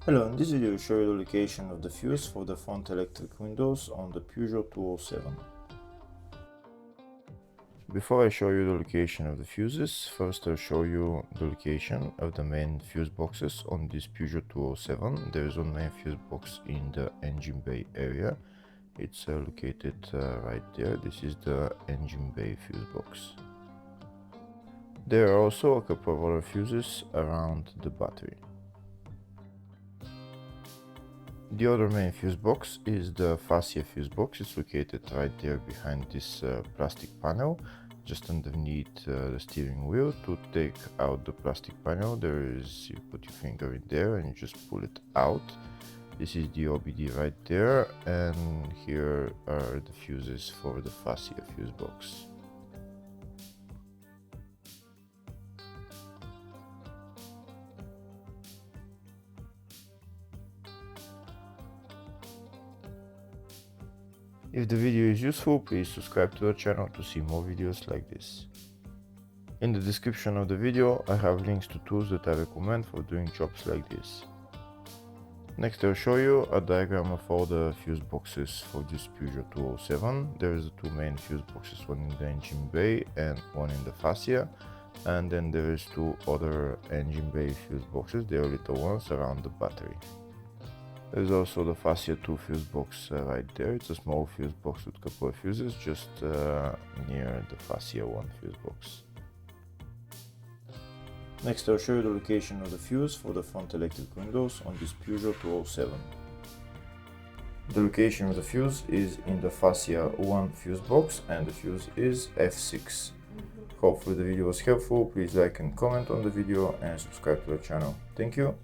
Hello, in this video I show you the location of the fuse for the front electric windows on the Peugeot 207. Before I show you the location of the fuses, first I'll show you the location of the main fuse boxes on this Peugeot 207. There is one main fuse box in the engine bay area. It's located right there. This is the engine bay fuse box. There are also a couple of other fuses around the battery. The other main fuse box is the fascia fuse box. It's located right there behind this plastic panel, just underneath the steering wheel. To take out the plastic panel, you put your finger in there and you just pull it out. This is the OBD right there, and here are the fuses for the fascia fuse box. If the video is useful, please subscribe to the channel to see more videos like this. In the description of the video, I have links to tools that I recommend for doing jobs like this. Next I'll show you a diagram of all the fuse boxes for this Peugeot 207. There is the two main fuse boxes, one in the engine bay and one in the fascia. And then there is two other engine bay fuse boxes, they are little ones around the battery. There's also the fascia 2 fuse box right there. It's a small fuse box with a couple of fuses just near the fascia 1 fuse box. Next I'll show you the location of the fuse for the front electric windows on this Peugeot 207. The location of the fuse is in the fascia 1 fuse box and the fuse is F6. Hopefully the video was helpful. Please like and comment on the video and subscribe to the channel. Thank you.